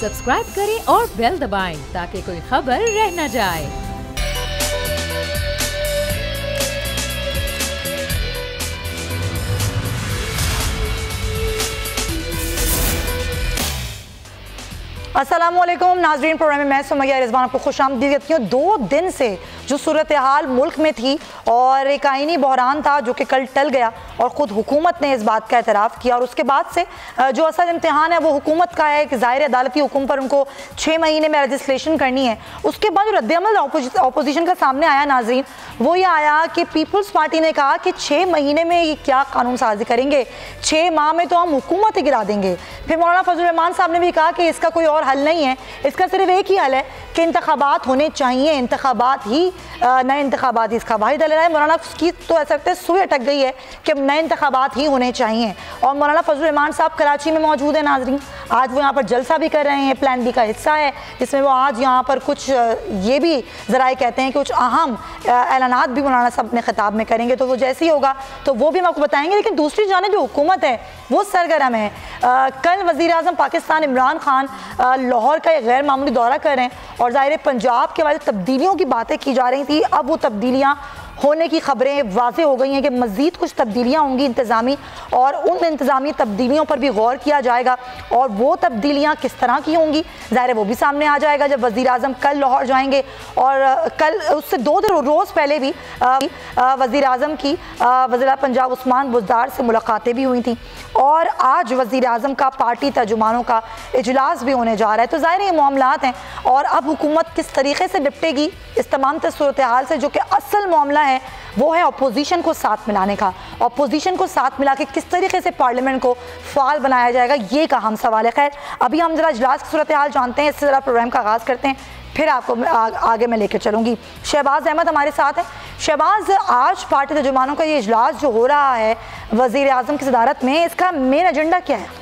Subscribe करें और bell दबाएं ताकि कोई खबर रह न जाए। अस्सलामुअलैकुम नाजरीन, प्रोग्राम में मैं सुमैया रिजवान आपको खुशामदीद कहती हूँ। 2 दिन से जो सूरत हाल मुल्क में थी और एक आईनी बहरान था जो कि कल टल गया और ख़ुद हुकूमत ने इस बात का एतराफ़ किया, और उसके बाद से जो असल इम्तिहान है वो हुकूमत का है कि ज़ाहिर अदालती हुक्म पर उनको 6 महीने में रजिस्ट्रेशन करनी है। उसके बाद जो रद्दअमल अपोजिशन का सामने आया नाजरीन, वो ये आया कि पीपल्स पार्टी ने कहा कि 6 महीने में ये क्या कानून साजी करेंगे, 6 माह में तो हम हुकूमत ही गिरा देंगे। फिर मौलाना फजल रहमान साहब ने भी कहा कि इसका कोई और हल नहीं है, इसका सिर्फ एक ही हल है कि इंतखाबात होने चाहिए, इंतखाबात ही नए इंतखाबात ही इसका वाहिद हल है। मौलाना की तो ऐसा लगता है सुई अटक गई है कि नए इंतखाबात ही होने चाहिए। और मौलाना फजल रहमान साहब कराची में मौजूद है नाजरीन, आज वो यहाँ पर जलसा भी कर रहे हैं, प्लान बी का हिस्सा है, जिसमें वो आज यहाँ पर कुछ ये भी ज़राए कहते हैं कि कुछ अहम ऐलानात भी मौलाना साहब अपने खिताब में करेंगे, तो वो जैसे ही होगा तो वो भी हम आपको बताएंगे। लेकिन दूसरी जानिब जो हुकूमत है वो सरगर्म है। कल वज़ीर आज़म पाकिस्तान इमरान खान लाहौर का एक गैर मामूली दौरा कर रहे हैं और ज़ाहिर पंजाब के वाले तब्दीलियों की बातें की जा रही थी। अब वो तब्दीलियाँ होने की खबरें वाज़े हो गई हैं कि मज़ीद कुछ तब्दीलियाँ होंगी इंतज़ामी, और उन इंतज़ामी तब्दीलियों पर भी गौर किया जाएगा। और वो तब्दीलियाँ किस तरह की होंगी ज़ाहिर है वो भी सामने आ जाएगा जब वज़ीर आज़म कल लाहौर जाएंगे। और कल उससे 2 रोज़ पहले भी वज़ीर आज़म की वज़ीर पंजाब उस्मान बुज़दार से मुलाकातें भी हुई थी, और आज वज़ीर आज़म का पार्टी तर्जुमानों का इजलास भी होने जा रहा है। तो ज़ाहिर ये मामलात हैं, और अब हुकूमत किस तरीके से निपटेगी इस तमाम सूरत हाल से, जो कि असल मामला है वो है अपोजिशन को साथ मिलाने का। अपोजिशन को साथ मिला के किस तरीके से पार्लियामेंट को फाल बनाया जाएगा, ये का हम सवाल है। खैर अभी हम जरा इजलास की सूरत हाल जानते हैं, इससे ज़रा प्रोग्राम का आगाज़ करते हैं, फिर आपको आगे मैं लेकर चलूँगी। शहबाज अहमद हमारे साथ हैं। शहबाज, आज पार्टी तर्जुमानों का ये इजलास जो हो रहा है वज़ीर आज़म की सदारत में, इसका मेन एजेंडा क्या है?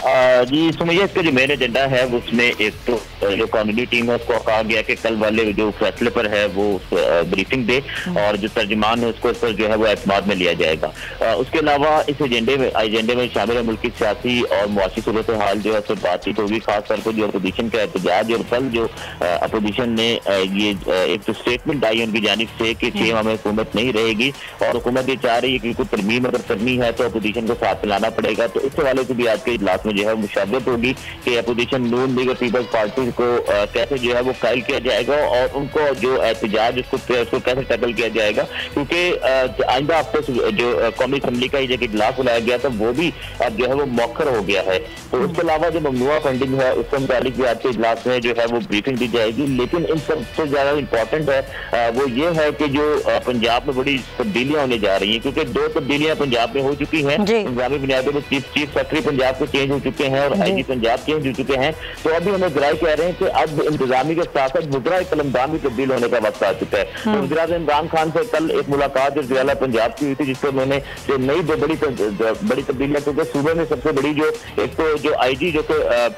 जी सुमैया, इसका जो मेन एजेंडा है उसमें एक तो जो कानूनी टीम है उसको कहा गया कि कल वाले जो फैसले पर है वो ब्रीफिंग दे, और जो तर्जुमान है उसको इस पर जो है वो एतमाद में लिया जाएगा। उसके अलावा इस एजेंडे में शामिल है मुल्क की सियासी और मुआशी सूरत हाल जो है उस पर बातचीत होगी, खासतौर पर जो अपोजिशन का एहतजाज। और कल जो अपोजिशन ने ये एक तो स्टेटमेंट आई उनकी जानिब से कि 6 माह में हुकूमत नहीं रहेगी, और हुकूमत ये चाह रही है कि कोई तरमीम अगर करनी है तो अपोजिशन को साथ मिलाना पड़ेगा। तो इस हवाले से भी आज के इजलास जो है मुशावरत होगी कि अपोजिशन नून लीग और पीपल्स पार्टी को कैसे जो है वो कायल किया जाएगा, और उनको जो एहतजाज उसको कैसे टैकल किया जाएगा। क्योंकि आइंदा हफ्ते जो कौमी असम्बली का एक इजलास बुलाया गया था वो भी अब जो है वो मौखर हो गया है। तो उसके अलावा जो ममनुआ फंडिंग है उसके मुताबिक भी आज के इजलास में जो है वो ब्रीफिंग दी जाएगी। लेकिन इन सबसे ज्यादा इंपॉर्टेंट है वो ये है कि जो पंजाब में बड़ी तब्दीलियां होने जा रही है, क्योंकि 2 तब्दीलियां पंजाब में हो चुकी हैं। इंतजामी बुनियादों पर चीफ सेक्रेटरी पंजाब के चेंज हो चुके हैं और आईजी पंजाब चेंज हो चुके हैं। तो अभी हमें जराए कह रहे हैं कि अब इंतजामी के साथ साथ मुद्रा कलमदान भी तब्दील होने का वक्त आ चुका है। तो वज़ीर आज़म इमरान खान से कल एक मुलाकात जो ज़िला पंजाब की हुई थी, जिसको उन्होंने जो नई बड़ी तब्दीलियां, क्योंकि सूबे में सबसे बड़ी जो एक तो जो आईजी जो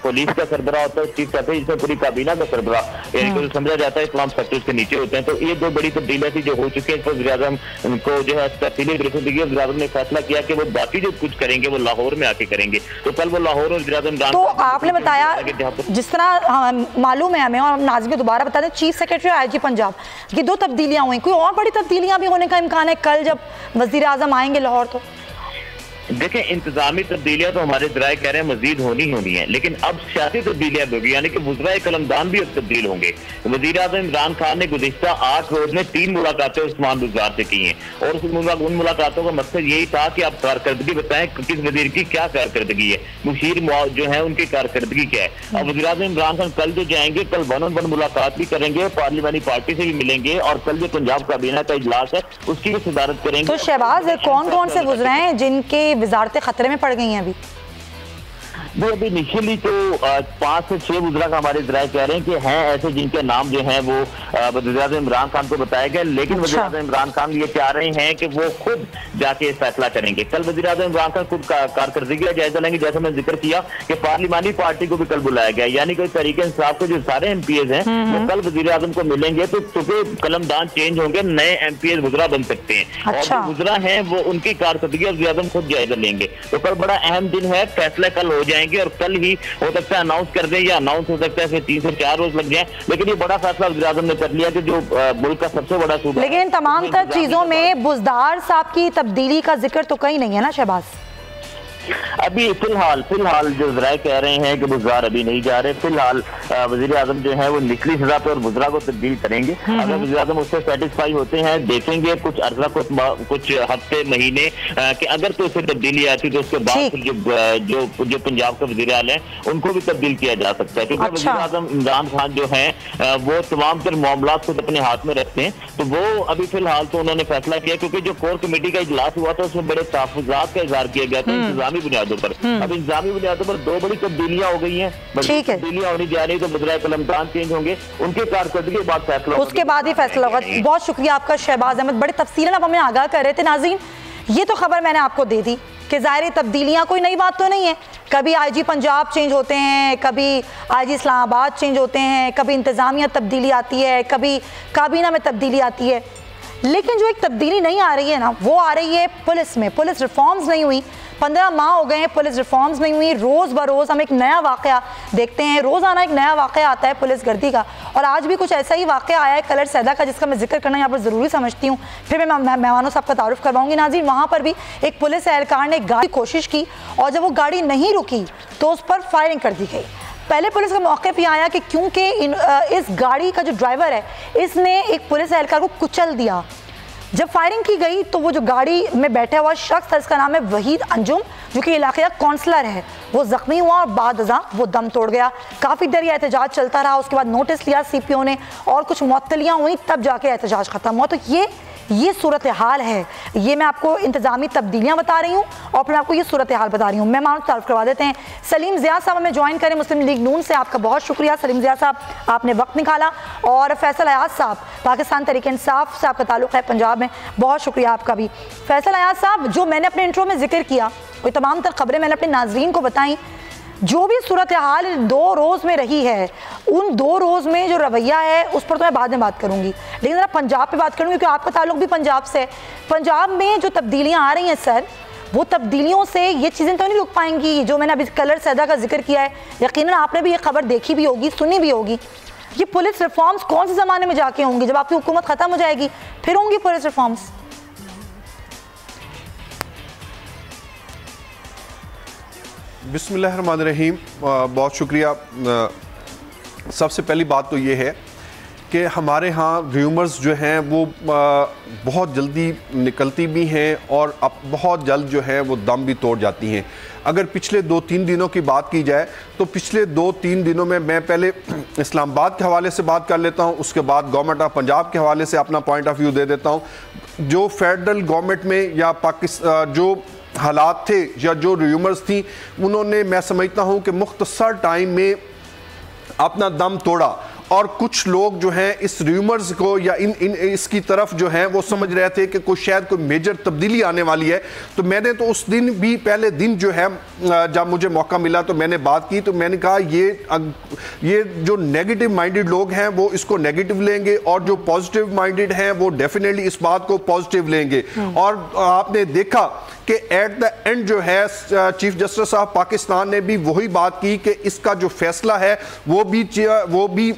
पुलिस का सरबराह होता है चीफ सेक्रेटरी, जिसमें पूरी काबीना का सरबराह यानी समझा जाता है तमाम सेक्टर्स के नीचे होते हैं। तो ये 2 बड़ी तब्दीलियां थी जो हो चुकी है। इस पर वज़ीर आज़म को जो है तफसीली ब्रीफिंग दी गई। वज़ीर आज़म ने फैसला किया कि वो बाकी जो कुछ करेंगे वो लाहौर में आके करेंगे। तो कल वो लाहौर और तो आपने बताया जिस तरह मालूम है हमें, और नाज़िम दोबारा बता दें, चीफ सेक्रेटरी और आईजी पंजाब की 2 तब्दीलियां हुई, कोई और बड़ी तब्दीलियां भी होने का इम्कान है कल जब वज़ीर आज़म आएंगे लाहौर? तो देखें, इंतजामी तब्दीलियां तो हमारे ज़राए कह रहे हैं मजीद होनी है, लेकिन अब सियासी तब्दीलियां भी होगी, यानी कि वज़राए कलमदान भी अब तब्दील होंगे। वज़ीर आज़म इमरान खान ने गुज़िश्ता 8 रोज में 3 मुलाकातें उस्मान बुज़दार से की हैं, और उन मुलाकातों का मकसद यही था कि आप कारकर्दगी बताएं किस वजीर की क्या कारकर्दगी है, मुशीर जो है उनकी कारकर्दगी क्या है। अब वज़ीर आज़म इमरान खान कल जो जाएंगे, कल 1-on-1 मुलाकात भी करेंगे, पार्लियामानी पार्टी से भी मिलेंगे, और कल जो पंजाब काबीना का इजलास है उसकी भी सदारत करेंगे। तो शहबाज, कौन से वज़रा हैं जिनके वजारतें खतरे में पड़ गई हैं अभी? वो अभी इनिशियली तो 5 से 6 वज़रा का हमारे ज़राए कह रहे हैं कि हैं ऐसे जिनके नाम जो हैं वो वज़ीर आज़म इमरान खान को बताया गया। लेकिन वज़ीर आज़म इमरान खान ये चाह रहे हैं कि वो खुद जाके फैसला करेंगे। कल वज़ीर आज़म इमरान खान खुद कारकर्दगी का जायजा लेंगे, जैसे मैंने जिक्र किया कि पार्लिमानी पार्टी को भी कल बुलाया गया, यानी कि तहरीक इंसाफ के जो सारे MPs हैं वो कल वज़ीर आज़म को मिलेंगे। तो चूंकि कलमदान चेंज होंगे, नए MPs वज़रा बन सकते हैं, और जो वज़रा हैं वो उनकी कारकर्दगी वज़ीर आज़म खुद जायजा लेंगे। तो कल बड़ा अहम दिन है, फैसले कल हो जाएंगे। जाएंगे और कल ही हो सकता है अनाउंस कर दें, या अनाउंस हो सकता है फिर 3 से 4 रोज लग जाए। लेकिन ये बड़ा फैसला वज़ीर-ए-आज़म ने कर लिया कि जो मुल्क का सबसे बड़ा सूबा, लेकिन तमाम तर चीजों में बुज़दार साहब की तब्दीली का जिक्र तो कहीं नहीं है ना शहबाज। अभी फिलहाल जो ज़राए कह रहे हैं कि बुज़दार अभी नहीं जा रहे। फिलहाल वज़ीर-ए-आज़म जो है वो निचली सजा पर और बुज़रा को तब्दील करेंगे। अगर वज़ीर-ए-आज़म उससे सेटिस्फाई होते हैं, देखेंगे कुछ अर्सा, कुछ हफ्ते, महीने कि अगर तो उससे तब्दीली आती तो उसके बाद जो पंजाब का वज़ीर-ए-आला है उनको भी तब्दील किया जा सकता है। क्योंकि वज़ीर-ए-आज़म इमरान खान जो है वो तमाम तर मामला खुद अपने हाथ में रखते हैं। तो वो अभी फिलहाल तो उन्होंने फैसला किया, क्योंकि जो कोर कमेटी का इजलास हुआ था उसमें बड़े तहफ़्फ़ुज़ात का इज़हार किया गया था इंतजामी बुनियादों पर। अब इंतजामी बुनियादों पर 2 बड़ी तब्दीलियां हो गई हैं, तब्दीलियां होनी जा रही, तो वज़ीर कलमदान चेंज होंगे, उनके कारकर्दगी के बाद फैसला, उसके बाद ही फैसला होगा। बहुत शुक्रिया आपका शहबाज अहमद, बड़ी तफसीलन आप हमें आगाह कर रहे थे। नाज़रीन, ये तो खबर मैंने आपको दे दी कि ज़ाहिर तब्दीलियां कोई नई बात तो नहीं है। कभी IG पंजाब चेंज होते हैं, कभी IG इस्लामाबाद चेंज होते हैं, कभी इंतजामिया तब्दीली आती है, कभी काबीना में तब्दीली आती है। लेकिन जो एक तब्दीली नहीं आ रही है ना, वो आ रही है पुलिस में। पुलिस रिफॉर्म्स नहीं हुई, 15 माह हो गए हैं, पुलिस रिफॉर्म्स नहीं हुई। रोज़ बरोज़ हम एक नया वाक़या देखते हैं, रोज़ाना एक नया वाक़या आता है पुलिस गर्दी का। और आज भी कुछ ऐसा ही वाक़या आया है कलर सैदा का, जिसका मैं जिक्र करना यहाँ पर ज़रूरी समझती हूँ। फिर मैं मेहमानों साहब का तारुफ करवाऊँगी। नाज़रीन, वहाँ पर भी एक पुलिस एहलकार ने गाड़ी की कोशिश की और जब वो गाड़ी नहीं रुकी तो उस पर फायरिंग कर दी गई। पहले पुलिस का मौके पे आया कि क्योंकि इस गाड़ी का जो ड्राइवर है इसने एक पुलिस एहलकार को कुचल दिया। जब फायरिंग की गई तो वो जो गाड़ी में बैठा हुआ शख्स था, इसका नाम है वहीद अंजुम, जो कि इलाके का काउंसलर है, वो जख्मी हुआ और बाद अज़ां वो दम तोड़ गया। काफ़ी देर यह एहतजाज चलता रहा, उसके बाद नोटिस लिया CPO ने और कुछ मुअत्तलियाँ हुई, तब जाके एहतजाज ख़त्म हुआ। तो ये सूरत हाल है। ये मैं आपको इंतजामी तब्दीलियाँ बता रही हूँ और फिर आपको ये सूरत हाल बता रही हूँ। मेहमान को तारुफ करवा देते हैं। सलीम ज़िया साहब हमें ज्वाइन करें मुस्लिम लीग नून से। आपका बहुत शुक्रिया सलीम ज़िया साहब, आपने वक्त निकाला। और फैसल अयाज साहब, पाकिस्तान तहरीक इंसाफ से आपका ताल्लुक़ है पंजाब में, बहुत शुक्रिया आपका भी। फैसल अयाज साहब, जो मैंने अपने इंट्रो में जिक्र किया, वो तमाम तर खबरें मैंने अपने नाजरीन को बताई। जो भी सूरत हाल 2 रोज़ में रही है, उन 2 रोज़ में जो रवैया है उस पर तो मैं बाद में बात करूंगी, लेकिन ज़रा पंजाब पे बात करूंगी क्योंकि आपका ताल्लुक भी पंजाब से है। पंजाब में जो तब्दीलियां आ रही हैं सर, वो तब्दीलियों से ये चीज़ें तो नहीं रुक पाएंगी। जो मैंने अभी कलर सैदा का जिक्र किया है, यकीनन आपने भी ये खबर देखी भी होगी, सुनी भी होगी। ये पुलिस रिफॉर्म्स कौन से ज़माने में जाके होंगी? जब आपकी हुकूमत ख़त्म हो जाएगी फिर होंगी पुलिस रिफॉर्म्स। बिस्मिल्लाहिर्रहमानिर्रहीम, बहुत शुक्रिया। सबसे पहली बात तो ये है कि हमारे यहाँ र्यूमर्स जो हैं वो बहुत जल्दी निकलती भी हैं और अब बहुत जल्द जो है वो दम भी तोड़ जाती हैं। अगर पिछले 2-3 दिनों की बात की जाए तो पिछले 2-3 दिनों में मैं पहले इस्लामाबाद के हवाले से बात कर लेता हूँ, उसके बाद गवर्नमेंट ऑफ पंजाब के हवाले से अपना पॉइंट ऑफ व्यू दे देता हूँ। जो फेडरल गवर्नमेंट में या पाकिस्तान जो हालात थे या जो र्यूमर्स थी, उन्होंने मैं समझता हूँ कि मुख्तसर टाइम में अपना दम तोड़ा और कुछ लोग जो हैं इस र्यूमर्स को या इसकी तरफ जो हैं वो समझ रहे थे कि कोई शायद कोई मेजर तब्दीली आने वाली है। तो मैंने तो उस दिन भी, पहले दिन जो है जब मुझे मौका मिला तो मैंने बात की, तो मैंने कहा ये जो नेगेटिव माइंडेड लोग हैं वो इसको नेगेटिव लेंगे और जो पॉजिटिव माइंडेड हैं वो डेफिनेटली इस बात को पॉजिटिव लेंगे। और आपने देखा कि एट द एंड जो है चीफ जस्टिस ऑफ पाकिस्तान ने भी वही बात की कि इसका जो फैसला है वो भी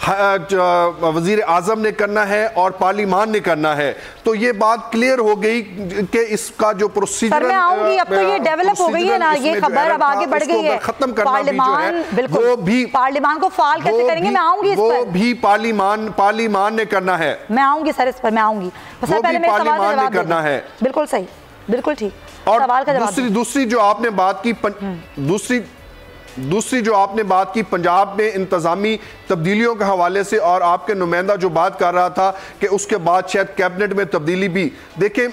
वजीर आजम ने करना है और पार्लिमान ने करना है। तो ये बात क्लियर हो गई कि इसका जो प्रोसीजर, मैं आऊंगी, अब तो ये डेवलप हो गई है ना, ये खबर अब आगे बढ़ गई है। खत्म करना भी जो है वो भी पार्लिमान को फाल कैसे करेंगे, मैं आऊंगी इस पर। वो भी पार्लिमान ने करना है। मैं आऊंगी सर, इस पर मैं आऊंगी। पहले मेरे सवाल का जवाब करना है। बिल्कुल सही, बिल्कुल ठीक। और सवाल का जवाब दूसरी जो आपने बात की दूसरी जो आपने बात की पंजाब में इंतजामी तब्दीलियों के हवाले से, और आपके नुमाइंदा जो बात कर रहा था कि उसके बाद शायद कैबिनेट में तब्दीली भी, देखें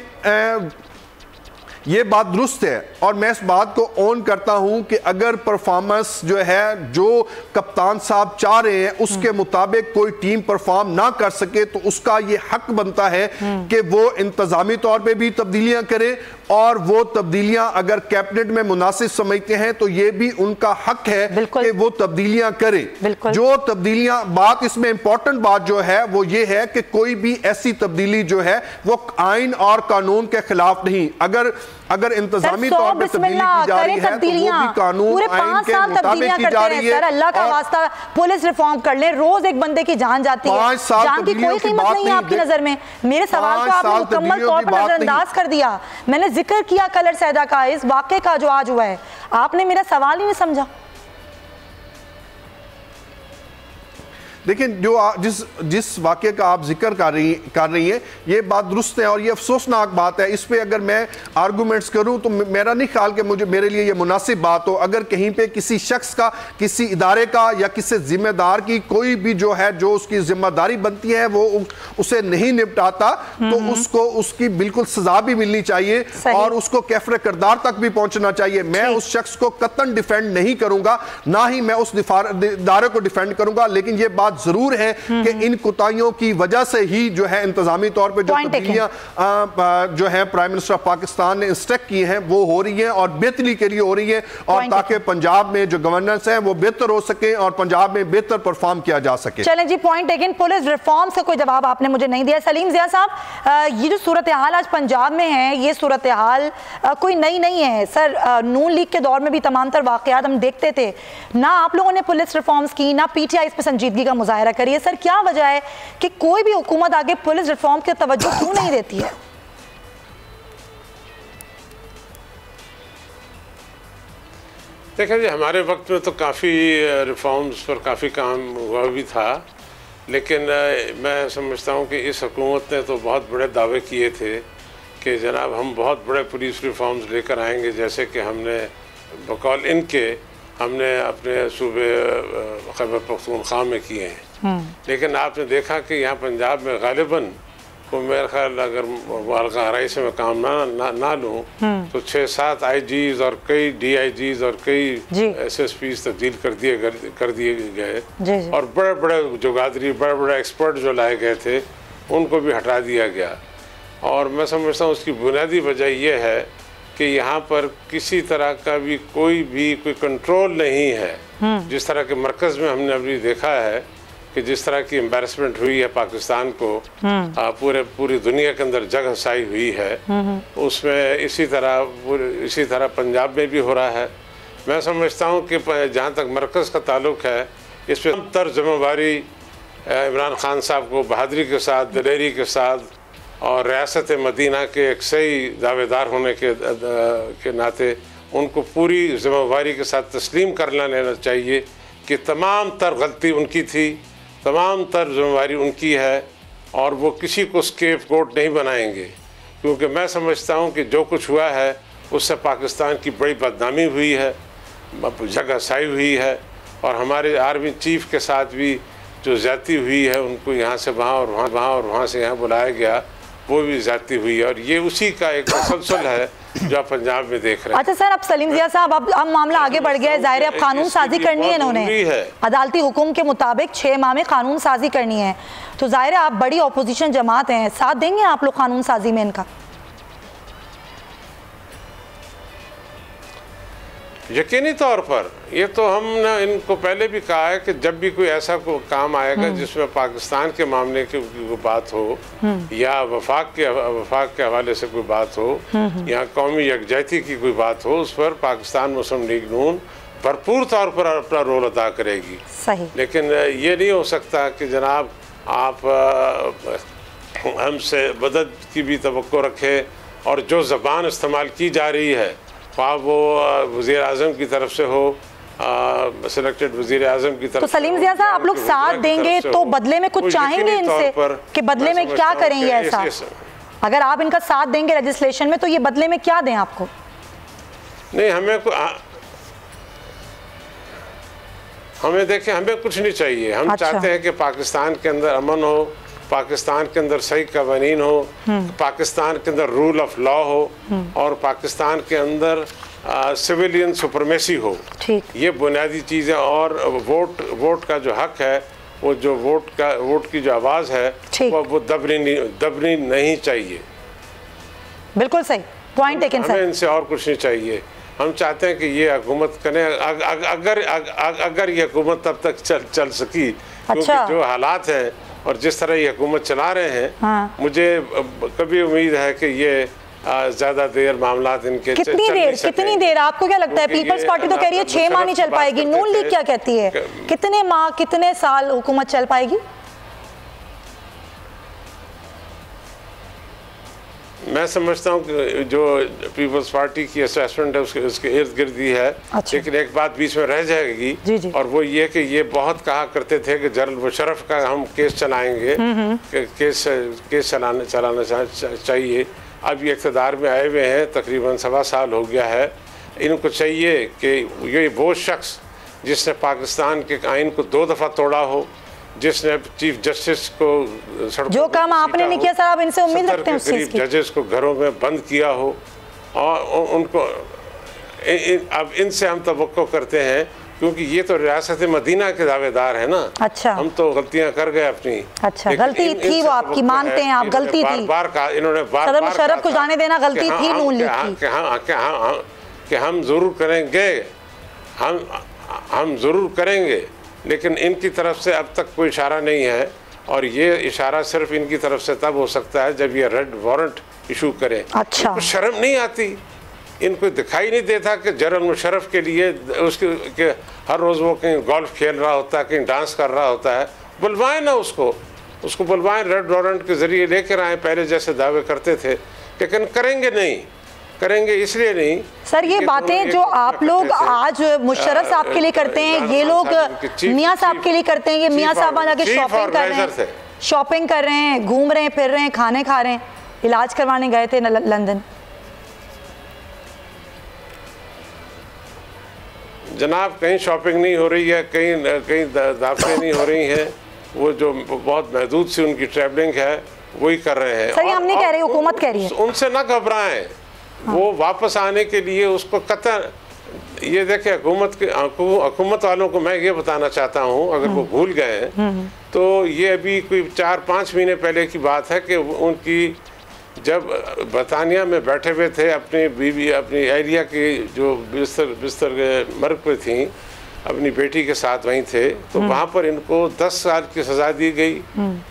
ये बात दुरुस्त है और मैं इस बात को ऑन करता हूं कि अगर परफॉर्मेंस जो है जो कप्तान साहब चाह रहे हैं उसके मुताबिक कोई टीम परफॉर्म ना कर सके तो उसका ये हक बनता है कि वो इंतजामी तौर पे भी तब्दीलियां करे और वो तब्दीलियां अगर कैबिनेट में मुनासिब समझते हैं तो ये भी उनका हक है कि वो तब्दीलियां करें। जो तब्दीलियां, बात इसमें इंपॉर्टेंट बात जो है वो ये है कि कोई भी ऐसी तब्दीली जो है वो आइन और कानून के खिलाफ नहीं। अगर इंतजामी तौर पर तब्दीली की जा रही है तो वो भी कानून आइन के मुताबिक की जा रही है। अल्लाह का वास्ता पुलिस रिफॉर्म कर ले, रोज एक बंदे की जान जाती है, जान की कोई कीमत नहीं है आपकी नजर में। मेरे सवाल को आपने मुकम्मल तौर पर नजरअंदाज कर दिया। मैंने जिक्र किया कलर सैदा का, इस वाक़े का जो आज हुआ है, आपने मेरा सवाल ही नहीं समझा। लेकिन जिस वाक़े का आप जिक्र कर रही हैं ये बात दुरुस्त है और ये अफसोसनाक बात है। इस पे अगर मैं आर्गूमेंट्स करूं तो मेरा नहीं ख्याल कि मेरे लिए ये मुनासिब बात हो। अगर कहीं पे किसी शख्स का, किसी इदारे का या किसी जिम्मेदार की कोई भी जो है जो उसकी जिम्मेदारी बनती है वो उसे नहीं निपटाता तो उसको उसकी बिल्कुल सजा भी मिलनी चाहिए और उसको कैफरे किरदार तक भी पहुंचना चाहिए। मैं उस शख्स को कतन डिफेंड नहीं करूंगा, ना ही मैं उस इदारे को डिफेंड करूंगा, लेकिन ये बात जरूर है कि इन कोताहियों की वजह से ही जो है इंतजामी तौर पे जो तब्दीलियां जो है प्राइम मिनिस्टर ऑफ पाकिस्तान ने इंस्ट्रक्ट की हैं वो हो रही हैं और बेहतरी के लिए हो रही है, और ताकि पंजाब में जो गवर्नेंस है वो बेहतर हो सके और पंजाब में बेहतर परफॉर्म किया जा सके। चलें जी, पॉइंट टेकन। पुलिस रिफॉर्म्स का कोई जवाब आपने मुझे नहीं दिया। सलीम ज़िया साहब, ये जो सूरत हाल आज पंजाब में है, ये सूरत हाल कोई नई नहीं है सर। नून लीग के दौर में भी तमाम तर वाक़यात हम देखते थे, ना आप लोगों ने पुलिस रिफॉर्म्स की, ना पीटीआई इस पर संजीदगी का मुजाहरा करिए। सर क्या वजह है कि कोई भी हुकूमत आगे पुलिस रिफॉर्म की तवज्जो क्यों नहीं देती है? देखिए जी, हमारे वक्त में तो काफ़ी रिफॉर्म्स पर काफ़ी काम हुआ भी था, लेकिन मैं समझता हूँ कि इस हुकूमत ने तो बहुत बड़े दावे किए थे कि जनाब हम बहुत बड़े पुलिस रिफॉर्म्स लेकर आएंगे, जैसे कि हमने बकौल इनके हमने अपने सूबे खैबर पख्तूनख्वा में किए हैं। लेकिन आपने देखा कि यहाँ पंजाब में गालिबन को मेरा ख्याल अगर वालगाराई से मैं काम ना लूँ तो 6-7 IGs और कई DIGs और कई SSPs तब्दील कर दिए गए और बड़े बड़े जुगादरी, बड़े बड़े एक्सपर्ट जो लाए गए थे उनको भी हटा दिया गया। और मैं समझता हूँ उसकी बुनियादी वजह यह है कि यहाँ पर किसी तरह का भी कोई कंट्रोल नहीं है। जिस तरह के मरकज़ में हमने अभी देखा है कि जिस तरह की एम्बैरसमेंट हुई है पाकिस्तान को, पूरी दुनिया के अंदर जग हसाई हुई है, उसमें इसी तरह पंजाब में भी हो रहा है। मैं समझता हूँ कि जहाँ तक मरकज़ का ताल्लुक है, इस पर तर जिम्मेवारी इमरान खान साहब को बहादुरी के साथ, दिलेरी के साथ और रियासत मदीना के एक सही दावेदार होने के नाते उनको पूरी जिम्मेवारी के साथ तस्लीम कर लेना चाहिए कि तमाम तर गलती उनकी थी, तमाम तर जिम्मेवारी उनकी है और वो किसी को स्केपगोट नहीं बनाएंगे। क्योंकि मैं समझता हूँ कि जो कुछ हुआ है उससे पाकिस्तान की बड़ी बदनामी हुई है, जगह हसाई हुई है, और हमारे आर्मी चीफ के साथ भी जो ज़्यादती हुई है, उनको यहाँ से वहाँ और वहाँ से यहाँ बुलाया गया, वो भी ज़्यादती हुई है। और ये उसी का एक तसलसल है जो आप पंजाब में देख रहे हैं। अच्छा सर, अब सलीम ज़िया साहब, अब मामला आगे बढ़ गया है, ज़ाहिर है अब कानून साजी करनी है इन्होंने, अदालती हुक्म के मुताबिक 6 माह में कानून साजी करनी है, तो ज़ाहिर है आप बड़ी अपोजिशन जमात हैं, साथ देंगे आप लोग कानून साजी में इनका? यकीनी तौर पर ये तो हमने इनको पहले भी कहा है कि जब भी कोई ऐसा कोई काम आएगा जिसमें पाकिस्तान के मामले की कोई बात हो या वफाक के हवाले से कोई बात हो या कौमी यकजहती की कोई बात हो, उस पर पाकिस्तान मुस्लिम लीग नून भरपूर तौर पर अपना रोल अदा करेगी। सही। लेकिन ये नहीं हो सकता कि जनाब आप हमसे मदद की भी तवक्को रखें और जो ज़बान इस्तेमाल की जा रही है, ख्वाह वो वज़ीर आज़म की तरफ से हो, सिलेक्टेड वज़ीर आज़म की तरफ। तो सलीम ज़िया साहब, आप लोग साथ देंगे तो बदले में कुछ चाहेंगे इनसे कि बदले में क्या करेंगे ऐसा? अगर आप इनका साथ देंगे लेजिस्लेशन में तो ये बदले में क्या दें आपको? नहीं, हमें देखें, हमें कुछ नहीं चाहिए। हम चाहते हैं कि पाकिस्तान के अंदर अमन हो, पाकिस्तान के अंदर सही कवानीन हो, पाकिस्तान के अंदर रूल ऑफ लॉ हो और पाकिस्तान के अंदर सिविलियन सुपरमेसी हो। ये बुनियादी चीज़ें। और वोट का जो हक है, वो जो वोट की जो आवाज़ है वो दबनी नहीं चाहिए। बिल्कुल सही। Point taken sir. हमें इनसे और कुछ नहीं चाहिए। हम चाहते हैं कि ये हुकूमत करें, अगर ये हुकूमत तब तक चल सकी, क्योंकि जो हालात हैं और जिस तरह ये हुकूमत चला रहे हैं, मुझे कभी उम्मीद है कि ये ज्यादा देर मामला इनके कितनी देर आपको क्या लगता है? पीपल्स पार्टी तो कह रही है 6 माह नहीं चल पाएगी, नून लीग क्या कहती है कितने माह कितने साल हुकूमत चल पाएगी? मैं समझता हूँ कि जो पीपल्स पार्टी की असेसमेंट है उसके इर्द गिर्द ही है। अच्छा। लेकिन एक बात बीच में रह जाएगी, जी। और वो ये कि ये बहुत कहा करते थे कि जनरल मुशर्रफ का हम केस चलाएंगे, केस चलाना चाहिए। अब ये इक़्तिदार में आए हुए हैं, तकरीबन 1.25 साल हो गया है। इनको चाहिए कि ये वो शख्स जिसने पाकिस्तान के आइन को 2 दफ़ा तोड़ा हो, जिसने चीफ जस्टिस को जो काम आपने नहीं किया सर, आप इनसे उम्मीद रखते हैं उस चीज़ की? जजेस को घरों में बंद किया हो, और उनको अब इनसे हम तवक्को करते हैं, क्योंकि ये तो रियासत मदीना के दावेदार है ना। अच्छा। हम तो गलतियां कर गए अपनी। अच्छा, गलती थी वो आपकी, मानते हैं आप गलती थी? बार कहा इन्होंने, सदर मुशर्रफ को जाने देना गलती थी नून लीग की। कि हम जरूर करेंगे, हम जरूर करेंगे, लेकिन इनकी तरफ से अब तक कोई इशारा नहीं है। और ये इशारा सिर्फ इनकी तरफ से तब हो सकता है जब ये रेड वारंट इशू करें। अच्छा। इनको शर्म नहीं आती? इनको दिखाई नहीं देता कि जनरल मुशर्रफ के लिए उसके हर रोज़ वो कहीं गोल्फ खेल रहा होता है, कहीं डांस कर रहा होता है? बुलवाएं ना उसको बुलवाएं, रेड वारंट के ज़रिए लेकर आए, पहले जैसे दावे करते थे। लेकिन करेंगे इसलिए नहीं सर। ये बातें जो आप लोग आज मुशर्रफ साहब के लिए करते हैं, ये लोग मियाँ साहब के लिए करते हैं। ये मियाँ साहब जाके शॉपिंग कर रहे हैं, घूम रहे हैं, फिर रहे हैं, खाने खा रहे हैं, इलाज करवाने गए थे लंदन। जनाब, कहीं शॉपिंग नहीं हो रही है, कहीं दावतें नहीं हो रही हैं। वो जो बहुत महदूद सी उनकी ट्रैवलिंग है वही कर रहे हैं। सर, हम नहीं कह रहे, हुकूमत कह रही है। उनसे ना घबराएं। वो वापस आने के लिए उसको कतर, ये देखे हुकूमत वालों को मैं ये बताना चाहता हूँ, अगर वो भूल गए हैं तो ये अभी कोई 4-5 महीने पहले की बात है कि उनकी जब बरतानिया में बैठे हुए थे, अपनी बीवी अपनी एरिया की जो बिस्तर के मर्ग पे थी, अपनी बेटी के साथ वहीं थे, तो वहाँ पर इनको 10 साल की सज़ा दी गई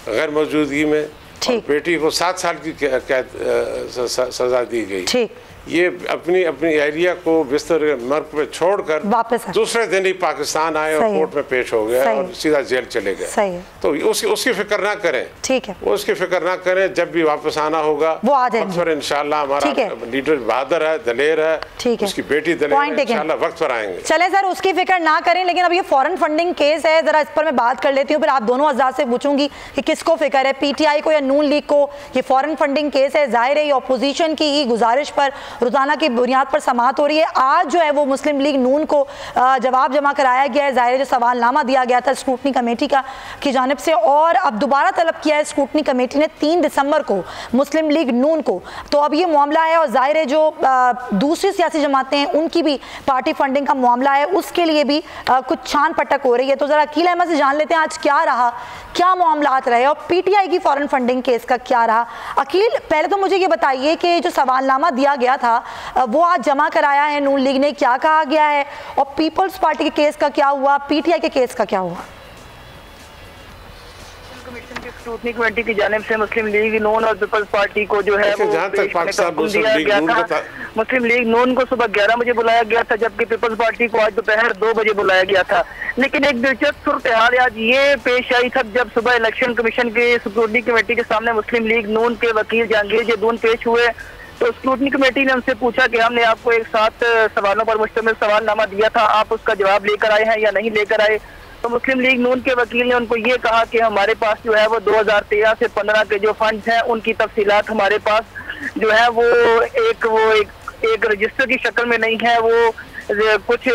गैर मौजूदगी में, और बेटी को 7 साल की सज़ा दी गई। ये अपनी एरिया को बिस्तर मर्ग पे छोड़कर दूसरे दिन ही पाकिस्तान आए और कोर्ट में पेश हो गए और सीधा जेल चले गए। तो उसकी फिक्र ना करें। ठीक है, उसकी फिक्र ना करें। जब भी वापस आना होगा वो आ जाएंगे फिर इंशाल्लाह। हमारा लीडर बहादुर है, दलेर है, उसकी बेटी दलेर है, इंशाल्लाह वक्त पर आएंगे। चले सर, उसकी फिक्र ना करें। लेकिन अब ये फॉरेन फंडिंग केस है, जरा इस पर मैं बात कर लेती हूँ, फिर आप दोनों हज़रात से पूछूंगी कि किसको फिक्र है, पीटीआई को या नून लीग को? ये फॉरेन फंडिंग केस है, जाहिर है ये अपोजिशन की ही गुजारिश पर रोजाना की बुनियाद पर समाअत हो रही है। आज जो है वो मुस्लिम लीग नून को जवाब जमा कराया गया है, जाहिर है जो सवालनामा दिया गया था स्क्रूटनी कमेटी की जानिब से, और अब दोबारा तलब किया है स्क्रूटनी कमेटी ने 3 दिसंबर को मुस्लिम लीग नून को। तो अब ये मामला है, और जाहिर है जो दूसरी सियासी जमातें हैं उनकी भी पार्टी फंडिंग का मामला है, उसके लिए भी कुछ छान पटक हो रही है। तो जरा अकील अहमद से जान लेते हैं आज क्या रहा, क्या मामलात रहे, और पीटीआई की फॉरेन फंडिंग केस का क्या रहा। अकील, पहले तो मुझे ये बताइए कि जो सवालनामा दिया गया था वो आज जमा कराया है नून लीग ने, क्या कहा गया है, और पीपल्स पार्टी के केस का क्या हुआ, पीटीआई के केस का क्या हुआ? कमीशन की स्क्रूटनी कमेटी की जानिब से मुस्लिम लीग नून और पीपल्स पार्टी को जो है वो दिया गया था। मुस्लिम लीग नून को सुबह 11 बजे बुलाया गया था, जबकि पीपल्स पार्टी को आज दोपहर 2 बजे बुलाया गया था। लेकिन एक दिलचस्प सूरत हाल आज ये पेश आई था जब सुबह इलेक्शन कमीशन की स्क्रूटनी कमेटी के सामने मुस्लिम लीग नून के वकील जहांगीर जदून पेश हुए। तो स्क्रूटनी कमेटी ने उनसे पूछा कि हमने आपको एक 7 सवालों पर मुश्तमिल सवालनामा दिया था, आप उसका जवाब लेकर आए हैं या नहीं लेकर आए? तो मुस्लिम लीग नून के वकील ने उनको ये कहा कि हमारे पास जो है वो 2013 से 15 के जो फंड्स हैं उनकी तफसीलात हमारे पास जो है वो एक रजिस्टर की शक्ल में नहीं है, वो कुछ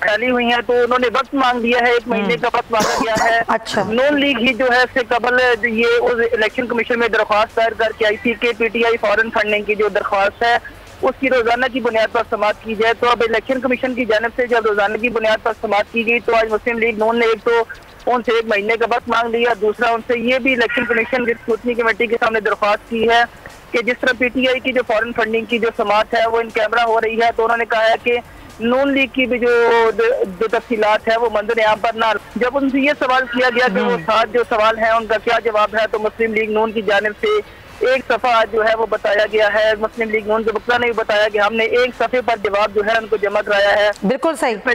फैली हुई हैं। तो उन्होंने वक्त मांग दिया है, 1 महीने का वक्त मांगा गया है। अच्छा। नून लीग ही जो है इससे कबल ये उस इलेक्शन कमीशन में दरख्वास्त दायर करके आई थी कि पीटीआई फॉरेन फंडिंग की जो दरख्वास्त है उसकी रोजाना की बुनियाद पर समाअत की जाए। तो अब इलेक्शन कमीशन की जानिब से जब रोजाना की बुनियाद पर समाअत की गई तो आज मुस्लिम लीग नून ने एक तो उनसे 1 महीने का वक्त मांग लिया, दूसरा उनसे ये भी इलेक्शन कमीशन की स्क्रूटनी कमेटी के सामने दरख्वास्त की है कि जिस तरह पीटीआई की जो फॉरेन फंडिंग की जो समात है वो इन कैमरा हो रही है, तो उन्होंने कहा है कि नून लीग की भी जो तफसीलात है वो मंजर आम पर ना। जब उनसे ये सवाल किया गया कि वो 7 जो सवाल है उनका क्या जवाब है, तो मुस्लिम लीग नून की जानिब से एक सफ़ा जो है वो बताया गया है। मुस्लिम लीग नून के वक्ता ने भी बताया कि हमने एक सफ़े पर जवाब जो है उनको जमा कराया है। बिल्कुल सही। इसमें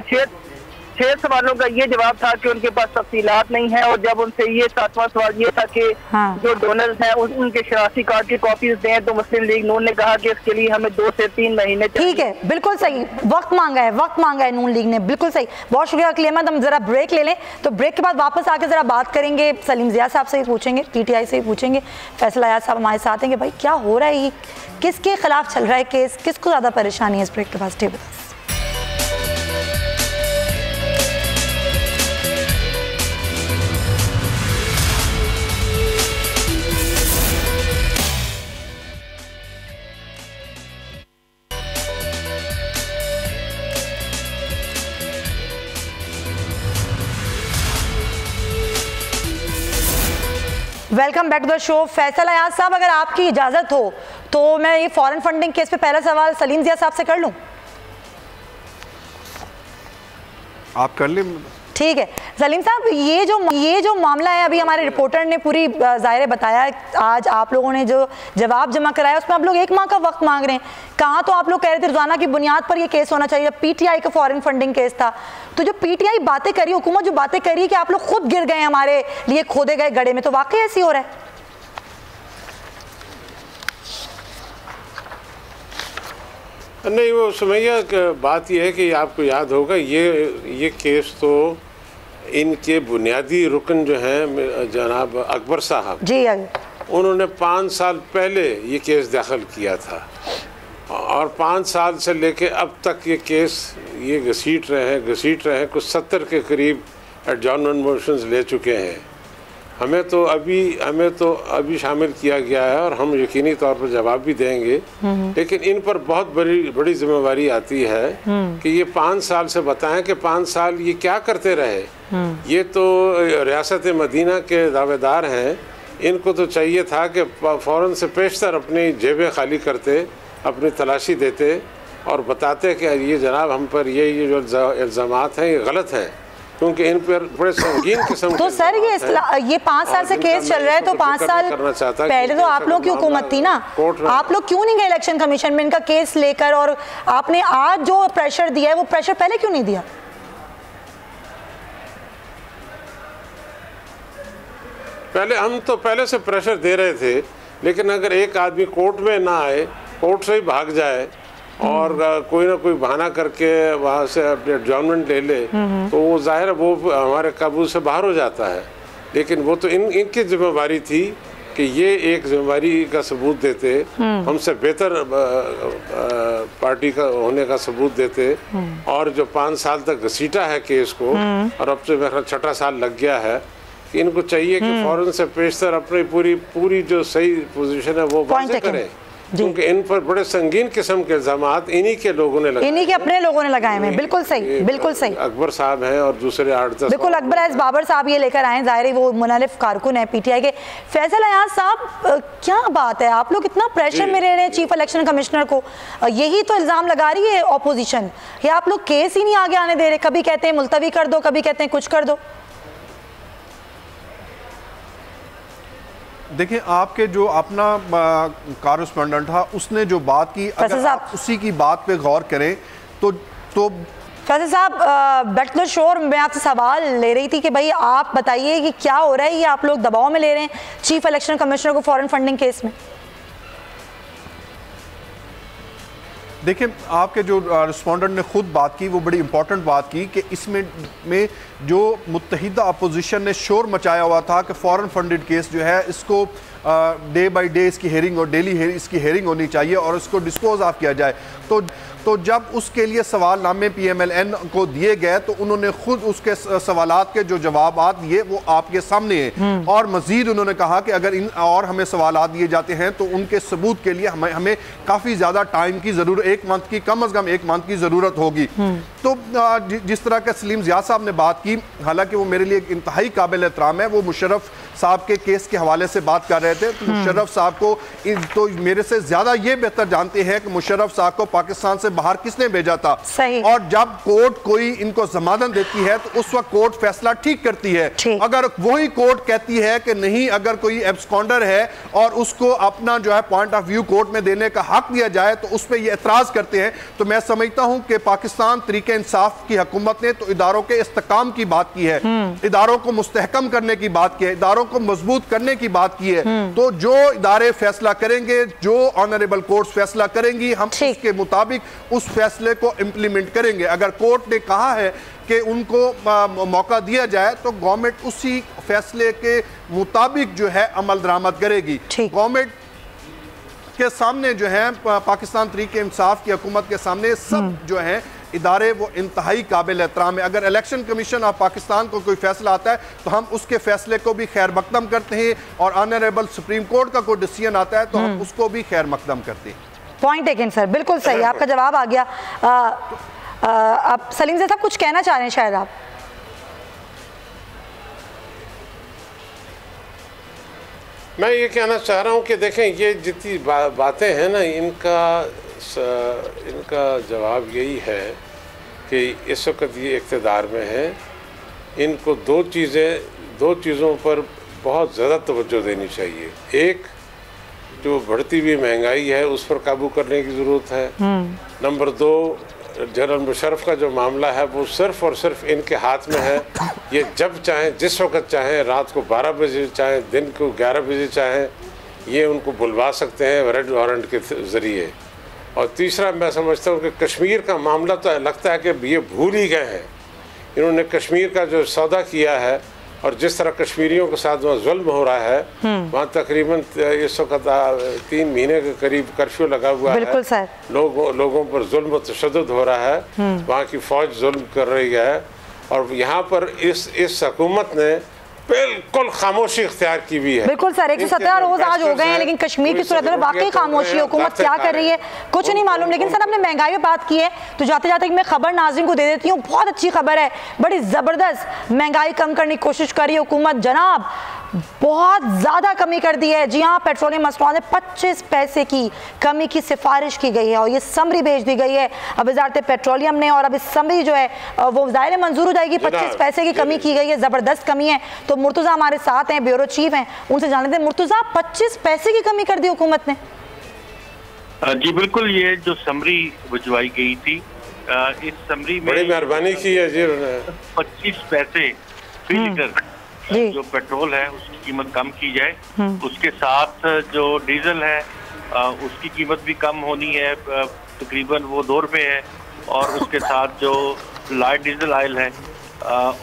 6 सवालों का ये जवाब था कि उनके पास तफसीलात नहीं है, और जब उनसे ये 7वां सवाल ये था कि जो डोनर्स हैं उनके शनाख्ती कार्ड की कॉपीज दें, तो मुस्लिम लीग नून ने कहा कि इसके लिए हमें 2 से 3 महीने। ठीक है, बिल्कुल सही, वक्त मांगा है नून लीग ने, बिल्कुल सही। बहुत शुक्रिया अकील अहमद। हम जरा ब्रेक ले लें, तो ब्रेक के बाद वापस आके जरा बात करेंगे, सलीम ज़िया साहब से ही पूछेंगे, पीटीआई से ही पूछेंगे। फैसल अयाज साहब हमारे साथ हैं कि भाई क्या हो रहा है, ये किसके खिलाफ चल रहा है केस, किसको ज़्यादा परेशानी है इस ब्रेक के बाद। टेबल welcome back to the show. Faisal Ayaz साहब, अगर आपकी इजाज़त हो तो मैं ये फॉरेन फंडिंग केस पे पहला सवाल सलीम ज़िया साहब से कर लूं? आप कर लें। ठीक है सलीम साहब, ये जो मामला है, अभी हमारे रिपोर्टर ने पूरी ज़ाहिर बताया, आज आप लोगों ने जो जवाब जमा कराया उसमें आप लोग 1 माह का वक्त मांग रहे हैं। कहाँ तो आप लोग कह रहे थे रोजाना की बुनियाद पर ये केस होना चाहिए, जब पीटीआई का फॉरेन फंडिंग केस था। तो जो पीटीआई बातें करी, हुकूमत जो बातें करी कि आप लोग खुद गिर गए हमारे लिए खोदे गए गड्ढे में, तो वाकई ऐसी हो रहा है? नहीं, वो सुमैया बात यह है कि आपको याद होगा ये केस तो इनके बुनियादी रुकन जो हैं जनाब अकबर साहब जी, उन्होंने 5 साल पहले ये केस दाखिल किया था, और 5 साल से लेके अब तक ये केस ये घसीट रहे हैं। कुछ 70 के करीब एडजॉर्नमेंट मोशंस ले चुके हैं। हमें तो अभी शामिल किया गया है, और हम यकीनी तौर पर जवाब भी देंगे, लेकिन इन पर बहुत बड़ी जिम्मेवारी आती है कि ये 5 साल से बताएं कि 5 साल ये क्या करते रहे। ये तो रियासत मदीना के दावेदार हैं, इनको तो चाहिए था कि फ़ौरन से पेशतर अपनी जेबें खाली करते, अपनी तलाशी देते और बताते कि ये जनाब हम पर ये जो इल्ज़ामात हैं ये गलत हैं, क्योंकि इन पर बड़े संगीन किस्म। तो सर ये 5 साल से केस चल रहा है, तो 5 साल पहले तो आप लोग की हुकूमत थी ना, आप लोग क्यों नहीं गए इलेक्शन कमीशन में इनका केस लेकर, और आपने आज जो प्रेशर दिया है वो प्रेशर पहले क्यों नहीं दिया? हम तो पहले से प्रेशर दे रहे थे, लेकिन अगर एक आदमी कोर्ट में ना आए, कोर्ट से ही भाग जाए और कोई ना कोई बहाना करके वहाँ से अपने एडजॉर्नमेंट ले ले, तो वो जाहिर है वो हमारे काबू से बाहर हो जाता है। लेकिन वो तो इनकी जिम्मेवारी थी कि ये एक जिम्मेवारी का सबूत देते, हमसे बेहतर पार्टी का होने का सबूत देते, और जो 5 साल तक घसीटा है केस को, और अब से मेरा 6ठा साल लग गया है, कि इनको चाहिए कि फौरन से पेशतर अपनी पूरी जो सही पोजीशन है वो वाज़ेह करें, क्योंकि इन पर बड़े संगीन किस्म के इल्ज़ामात इन्हीं के लोगों ने लगाए, इन्हीं के अपने लोगों ने लगाए हैं। बिल्कुल सही, बिल्कुल सही। अकबर साहब हैं और दूसरे 8-10 बिल्कुल अकबर एस बाबर साहब ये लेकर आए, ज़ाहिर वो मुनालिफ कारकुन है पीटीआई के। फैसल अयाज साहब, क्या बात है, आप लोग इतना प्रेशर में रह रहे हैं चीफ इलेक्शन कमिश्नर को, यही तो इल्ज़ाम लगा रही है ऑपोजिशन, या आप लोग केस ही नहीं आगे आने दे रहे, कभी कहते हैं मुलतवी कर दो, कभी कहते हैं कुछ कर दो। देखिए, आपके जो अपना कॉरेस्पोंडेंट था उसने जो बात की, अगर आप उसी की बात पे गौर करें तो फैसल साहब बैक टू द शो, मैं आपसे सवाल ले रही थी कि भाई आप बताइए कि क्या हो रहा है, ये आप लोग दबाव में ले रहे हैं चीफ इलेक्शन कमिश्नर को फॉरेन फंडिंग केस में? देखिए, आपके जो रिस्पोंडेंट ने खुद बात की वो बड़ी इंपॉर्टेंट बात की कि इसमें जो मुत्तहिदा अपोजिशन ने शोर मचाया हुआ था कि फॉरेन फंडेड केस जो है इसको डे बाय डे इसकी हेयरिंग और डेली इसकी हेयरिंग होनी चाहिए और इसको डिस्पोज ऑफ किया जाए। तो जब उसके लिए सवालनामे PMLN को दिए गए तो उन्होंने खुद उसके सवालात के जो जवाबात दिए वो आपके सामने हैं, और मजीद उन्होंने कहा कि अगर और हमें सवालात दिए जाते हैं तो उनके सबूत के लिए हमें काफ़ी ज़्यादा टाइम की ज़रूरत, 1 मंथ की, कम अज़ कम 1 मंथ की ज़रूरत होगी। तो जिस तरह का सलीम ज़िया साहब ने बात की, हालांकि वो मेरे लिए इंतहाई काबिल एहतराम है, वो मुशर्रफ साहब के केस के हवाले से बात कर रहे थे, तो मुशर्रफ साहब को तो मेरे से ज़्यादा ये बेहतर जानते हैं कि मुशर्रफ साहब को पाकिस्तान से बाहर किसने भेजा था। सही। और जब कोर्ट कोई इनको जमानत देती है तो उस वक्त कोर्ट फैसला ठीक करती है। अगर वही कोर्ट कहती है कि नहीं, अगर कोई एब्सकॉन्डर है और उसको अपना जो है पॉइंट ऑफ व्यू कोर्ट में देने का हक दिया जाए तो उस पर ये एतराज करते हैं। तो मैं समझता हूं कि पाकिस्तान तरीके इंसाफ की हुकूमत ने तो इदारों के इस्तेकाम की बात की है, इदारों को मुस्तहकम करने की बात की है, इदारों को मजबूत करने की बात की है। तो जो इदारे फैसला करेंगे, जो ऑनरेबल कोर्ट फैसला करेंगी, हम उसके मुताबिक उस फैसले को इंप्लीमेंट करेंगे। अगर कोर्ट ने कहा है कि उनको मौका दिया जाए तो गवर्नमेंट उसी फैसले के मुताबिक जो है अमल दरामद करेगी। गवर्नमेंट के सामने जो है, पाकिस्तान तरीके इंसाफ की हुकूमत के सामने सब जो है इदारे वो इंतहाई काबिल एहतराम है। अगर इलेक्शन कमीशन ऑफ पाकिस्तान को कोई फैसला आता है तो हम उसके फैसले को भी खैर मकदम करते हैं, और ऑनरेबल सुप्रीम कोर्ट का कोई डिसीजन आता है तो हम उसको भी खैर मकदम करते हैं। पॉइंट टेकन सर, बिल्कुल सही, आपका जवाब आ गया। अब सलीम साहब कुछ कहना चाह रहे हैं शायद आप? मैं ये कहना चाह रहा हूँ कि देखें, ये जितनी बातें हैं ना, इनका जवाब यही है कि इस वक्त ये इक़्तिदार में है, इनको दो चीज़ों पर बहुत ज़्यादा तवज्जो देनी चाहिए। एक, जो बढ़ती हुई महंगाई है उस पर काबू करने की ज़रूरत है। नंबर 2, जनरल मुशर्रफ का जो मामला है वो सिर्फ़ और सिर्फ इनके हाथ में है। ये जब चाहें, जिस वक्त चाहें, रात को 12 बजे चाहें, दिन को 11 बजे चाहें, ये उनको बुलवा सकते हैं रेड वारंट के ज़रिए। और तीसरा, मैं समझता हूँ कि कश्मीर का मामला तो लगता है कि ये भूल ही गए हैं। इन्होंने कश्मीर का जो सौदा किया है और जिस तरह कश्मीरियों के साथ वहाँ जुल्म हो रहा है, वहाँ तकरीबन इस वक्त 3 महीने के करीब कर्फ्यू लगा हुआ है। लोगों पर जुल्म तशद्दुद हो रहा है, वहाँ की फ़ौज जुल्म कर रही है, और यहाँ पर इस हुकूमत ने बिल्कुल खामोशी इख्तियार की भी है। बिल्कुल सर, 117 रोज आज हो गए हैं, लेकिन कश्मीर की सूरत में वाकई खामोशी, हुकूमत क्या कर रही है कुछ नहीं मालूम। लेकिन सर, आपने महंगाई पे बात की है तो जाते जाते मैं खबर नाज़रीन को दे देती हूँ, बहुत अच्छी खबर है, बड़ी ज़बरदस्त महंगाई कम करने की कोशिश कर रही है हुकूमत जनाब, बहुत ज़्यादा कमी कर दी है। जी हाँ, पेट्रोलियम मसनूआत में 25 पैसे की कमी की सिफारिश की गई है और ये समरी भेज दी गई है अब वज़ारत पेट्रोलियम ने, और अब इस समरी जो है वो ज़ाहिर मंजूर हो जाएगी। 25 पैसे की कमी की गई है, ज़बरदस्त कमी है। तो मुर्तज़ा हमारे साथ हैं, ब्यूरो चीफ हैं, उनसे जान लेते हैं। मुर्तज़ा, 25 पैसे की कमी कर दी हुकूमत ने? जी बिल्कुल, ये जो समरी भिजवाई गई थी, इस समरी में बड़ी मेहरबानी की है जी, 25 पैसे फी लीटर जो पेट्रोल है उसकी कीमत कम की जाए, उसके साथ जो डीजल है उसकी कीमत भी कम होनी है, तकरीबन वो 2 रुपये है, और उसके साथ जो लाइट डीजल आयल है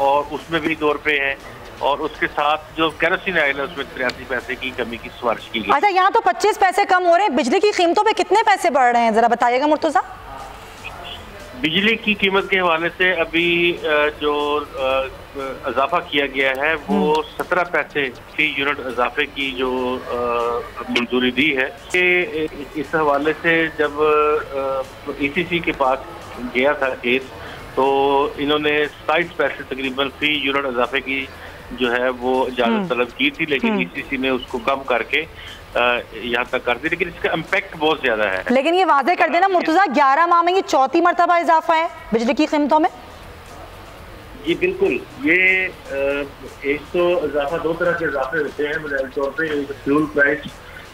और उसमें भी 2 रुपये है, और उसके साथ जो केरोसिन आयल है उसमें 83 पैसे की कमी की सिफारिश की गई। अच्छा, यहाँ तो 25 पैसे कम हो रहे हैं, बिजली की कीमतों पे कितने पैसे बढ़ रहे हैं, जरा बताइएगा मुर्तज़ा। बिजली की कीमत के हवाले से अभी जो इजाफा किया गया है वो 17 पैसे फी यूनिट इजाफे की जो मंजूरी दी है। इस हवाले से जब ECC के पास गया था केस, तो इन्होंने 27 पैसे तकरीबन फी यूनिट इजाफे की जो है वो इजाजत तलब की थी, लेकिन ECC ने उसको कम करके यहाँ तक कर दी, लेकिन इसका इम्पैक्ट बहुत ज्यादा है। लेकिन ये वादे कर देना मुर्तज़ा, 11 माह में ये 4थी मरतबा इजाफा है बिजली की कीमतों में। जी बिल्कुल, ये एक तो इजाफा 2 तरह के इजाफे होते हैं। बुनियादी तौर पे फ्यूल प्राइस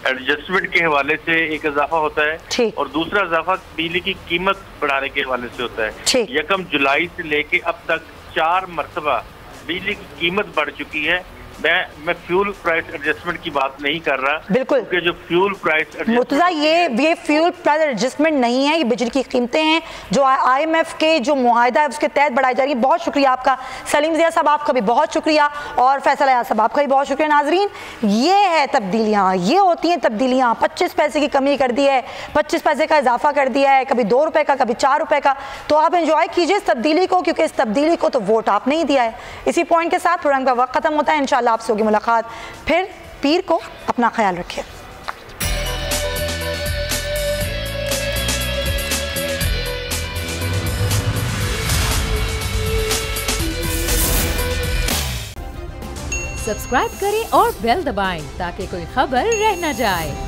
एडजस्टमेंट के हवाले से एक इजाफा होता है, और दूसरा इजाफा बिजली की कीमत बढ़ाने के हवाले से होता है। 1 जुलाई से लेके अब तक 4 मरतबा बिजली की कीमत बढ़ चुकी है। मैं फ्यूल प्राइस एडजस्टमेंट की बात नहीं कर रहा, बिल्कुल, क्योंकि जो फ्यूल प्राइस मुर्तज़ा ये फ्यूल प्राइस एडजस्टमेंट नहीं है, ये बिजली की कीमतें हैं जो IMF के जो मुआहदा है उसके तहत बढ़ाई जा रही है। बहुत शुक्रिया आपका सलीम ज़िया साहब, आपका भी बहुत शुक्रिया, और फैसल अयाज साहब आपका भी बहुत शुक्रिया। नाजरीन, ये है तब्दीलियाँ, ये होती हैं तब्दीलियाँ। 25 पैसे की कमी कर दी है, 25 पैसे का इजाफा कर दिया है, कभी 2 रुपये का, कभी 4 रुपये का। तो आप एंजॉय कीजिए इस तब्दीली को, क्योंकि इस तब्दीली को तो वोट आपने ही दिया है। इसी पॉइंट के साथ प्रोग्राम का वक्त खत्म होता है। इंशाल्लाह आपसे होगी मुलाकात फिर पीर को। अपना ख्याल रखिए। सब्सक्राइब करें और बेल दबाएं ताकि कोई खबर रह न जाए।